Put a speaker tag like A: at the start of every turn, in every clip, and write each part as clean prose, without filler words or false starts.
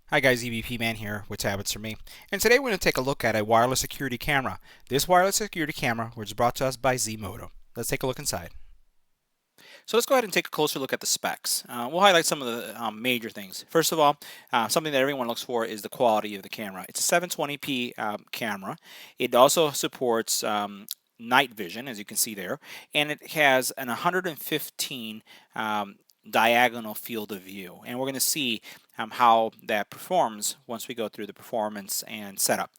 A: Hi guys, EBPMAN here with Tablets for Me. And today we're going to take a look at a wireless security camera. This wireless security camera was brought to us by Zmodo. Let's take a look inside. So let's go ahead and take a closer look at the specs. We'll highlight some of the major things. First of all, something that everyone looks for is the quality of the camera. It's a 720p camera. It also supports night vision, as you can see there, and it has an 115 diagonal field of view. And we're going to see how that performs once we go through the performance and setup.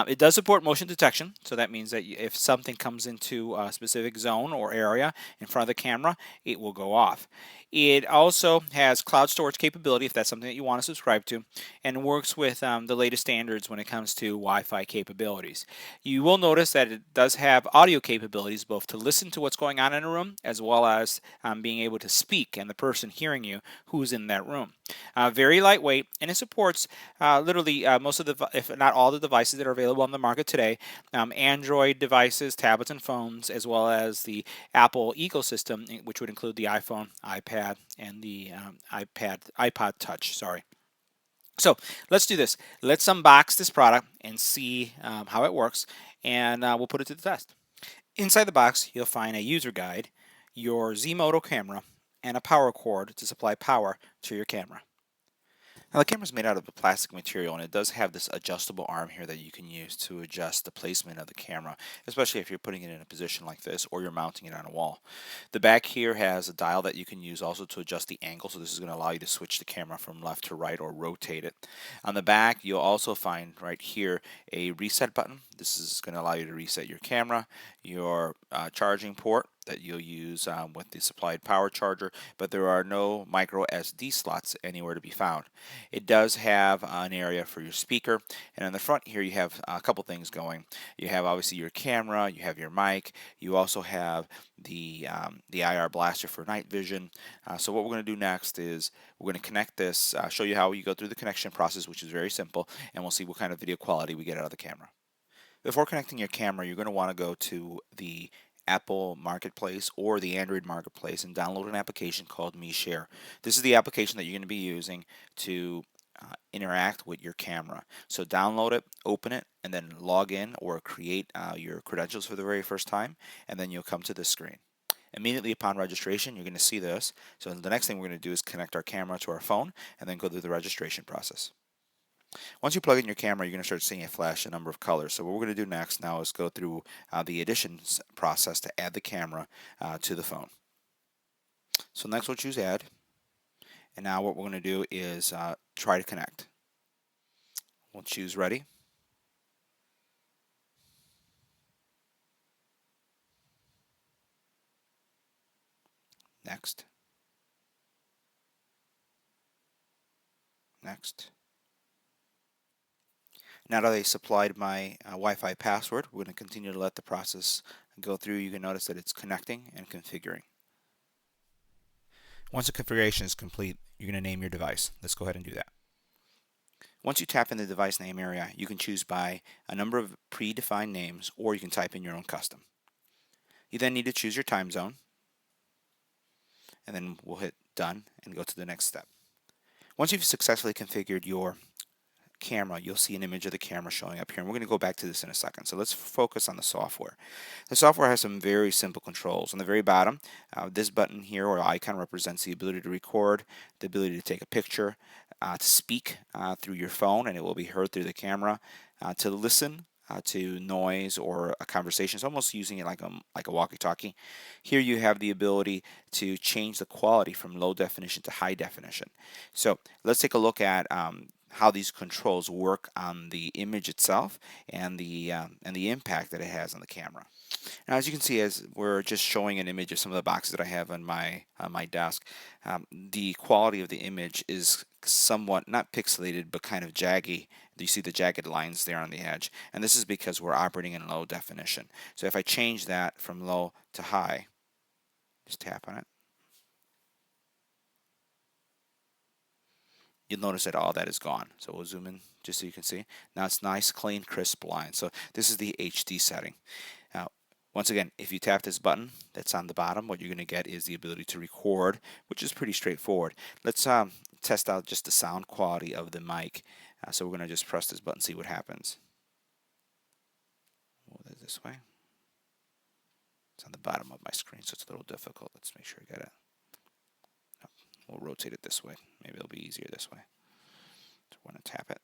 A: It does support motion detection, so that means that if something comes into a specific zone or area in front of the camera, it will go off. It also has cloud storage capability if that's something that you want to subscribe to, and works with the latest standards when it comes to Wi-Fi capabilities. You will notice that it does have audio capabilities both to listen to what's going on in a room as well as being able to speak and the person hearing you who's in that room. Very lightweight, and it supports literally most of the, if not all the devices that are available on the market today, Android devices, tablets and phones, as well as the Apple ecosystem, which would include the iPhone, iPad, and the iPod Touch. Sorry. So let's do this. Let's unbox this product and see how it works, and we'll put it to the test. Inside the box, you'll find a user guide, your Zmodo camera, and a power cord to supply power to your camera. Now the camera is made out of a plastic material, and it does have this adjustable arm here that you can use to adjust the placement of the camera, especially if you're putting it in a position like this or you're mounting it on a wall. The back here has a dial that you can use also to adjust the angle, so this is going to allow you to switch the camera from left to right or rotate it. On the back you'll also find right here a reset button. This is going to allow you to reset your camera, your charging port that you'll use with the supplied power charger, but there are no micro SD slots anywhere to be found. It does have an area for your speaker, and on the front here you have a couple things going. You have obviously your camera, you have your mic, you also have the IR blaster for night vision. So what we're going to do next is we're going to connect this, show you how you go through the connection process, which is very simple, and we'll see what kind of video quality we get out of the camera. Before connecting your camera, you're going to want to go to the Apple Marketplace or the Android Marketplace and download an application called MeShare. This is the application that you're going to be using to interact with your camera. So download it, open it, and then log in or create your credentials for the very first time, and then you'll come to this screen. Immediately upon registration, you're going to see this. So the next thing we're going to do is connect our camera to our phone and then go through the registration process. Once you plug in your camera, you're going to start seeing it flash a number of colors. So what we're going to do next now is go through the additions process to add the camera to the phone. So next we'll choose Add. And now what we're going to do is try to connect. We'll choose Ready. Next. Next. Now that I supplied my Wi-Fi password, we're going to continue to let the process go through. You can notice that it's connecting and configuring. Once the configuration is complete, you're going to name your device. Let's go ahead and do that. Once you tap in the device name area, you can choose by a number of predefined names, or you can type in your own custom. You then need to choose your time zone, and then we'll hit Done and go to the next step. Once you've successfully configured your camera, you'll see an image of the camera showing up here, and we're going to go back to this in a second. So let's focus on the software. The software has some very simple controls. On the very bottom, this button here or icon represents the ability to record, the ability to take a picture, to speak through your phone and it will be heard through the camera, to listen to noise or a conversation. It's almost using it like a walkie-talkie. Here you have the ability to change the quality from low definition to high definition. So let's take a look at how these controls work on the image itself and the impact that it has on the camera. Now, as you can see, as we're just showing an image of some of the boxes that I have on my desk, the quality of the image is somewhat not pixelated but kind of jaggy. You see the jagged lines there on the edge, and this is because we're operating in low definition. So if I change that from low to high, just tap on it, you'll notice that all that is gone. So we'll zoom in just so you can see. Now it's nice, clean, crisp lines. So this is the HD setting. Now, once again, if you tap this button that's on the bottom, what you're going to get is the ability to record, which is pretty straightforward. Let's test out just the sound quality of the mic. So we're going to just press this button, see what happens. Move it this way. It's on the bottom of my screen, so it's a little difficult. Let's make sure I get it. We'll rotate it this way. Maybe it'll be easier this way. So we're going to tap it.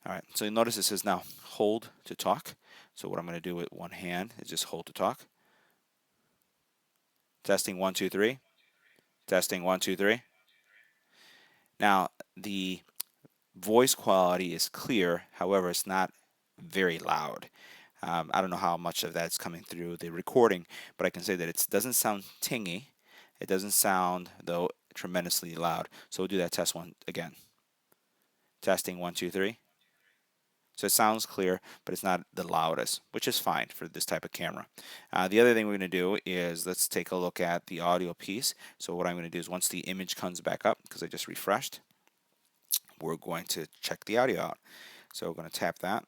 A: All right, so you'll notice it says now hold to talk. So what I'm going to do with one hand is just hold to talk. Testing 1, 2, 3. Testing 1, 2, 3. Now the voice quality is clear, however, it's not very loud. I don't know how much of that's coming through the recording, but I can say that it doesn't sound tingy. It doesn't sound, though, tremendously loud. So we'll do that test one again. Testing 1, 2, 3. So it sounds clear, but it's not the loudest, which is fine for this type of camera. The other thing we're going to do is let's take a look at the audio piece. So what I'm going to do is once the image comes back up, because I just refreshed, we're going to check the audio out. So we're going to tap that.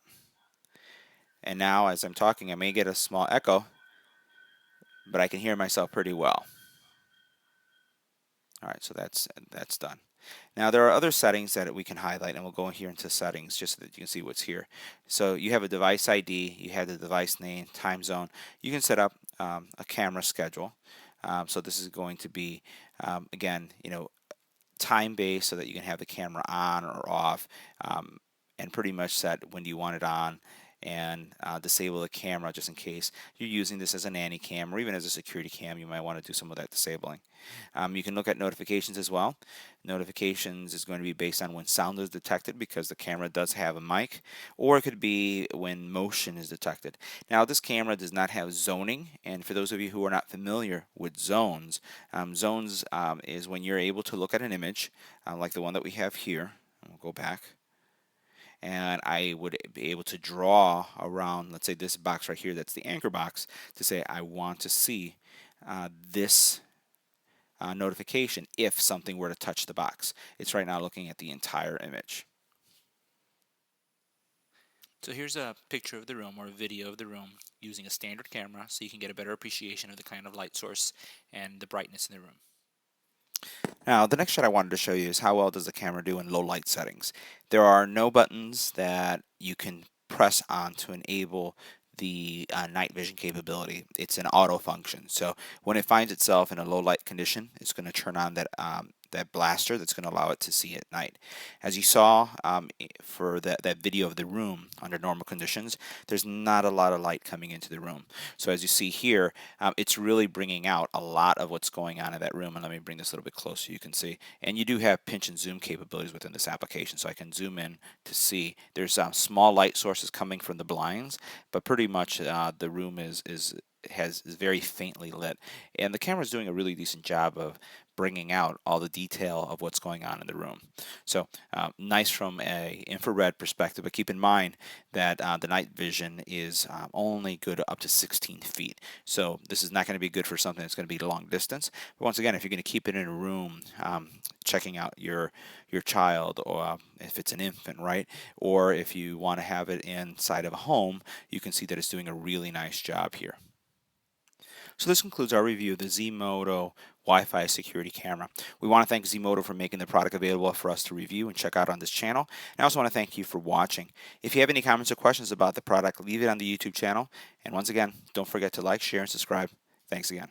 A: And now as I'm talking, I may get a small echo, but I can hear myself pretty well. All right, so that's done. Now there are other settings that we can highlight, and we'll go in here into settings just so that you can see what's here. So you have a device ID, you have the device name, time zone. You can set up a camera schedule. So this is going to be, again, time-based so that you can have the camera on or off, and pretty much set when do you want it on, and disable the camera just in case you're using this as a nanny cam or even as a security cam. You might want to do some of that disabling. You can look at notifications as well. Notifications is going to be based on when sound is detected, because the camera does have a mic, or it could be when motion is detected. Now this camera does not have zoning, and for those of you who are not familiar with zones, zones is when you're able to look at an image like the one that we have here. We'll go back. And I would be able to draw around, let's say this box right here, that's the anchor box, to say I want to see this notification if something were to touch the box. It's right now looking at the entire image. So here's a picture of the room, or a video of the room, using a standard camera, so you can get a better appreciation of the kind of light source and the brightness in the room. Now, the next shot I wanted to show you is how well does the camera do in low light settings. There are no buttons that you can press on to enable the night vision capability. It's an auto function. So when it finds itself in a low light condition, it's going to turn on that blaster that's going to allow it to see at night. As you saw for that video of the room under normal conditions, there's not a lot of light coming into the room. So as you see here, it's really bringing out a lot of what's going on in that room. And let me bring this a little bit closer so you can see. And you do have pinch and zoom capabilities within this application, so I can zoom in to see. There's small light sources coming from the blinds, but pretty much the room is very faintly lit, and the camera is doing a really decent job of bringing out all the detail of what's going on in the room. So nice from a infrared perspective, but keep in mind that the night vision is only good up to 16 feet. So this is not going to be good for something that's going to be long distance. But once again, if you're going to keep it in a room, checking out your child, or if it's an infant, right? Or if you want to have it inside of a home, you can see that it's doing a really nice job here. So this concludes our review of the Zmodo Wi-Fi security camera. We want to thank Zmodo for making the product available for us to review and check out on this channel. And I also want to thank you for watching. If you have any comments or questions about the product, leave it on the YouTube channel. And once again, don't forget to like, share, and subscribe. Thanks again.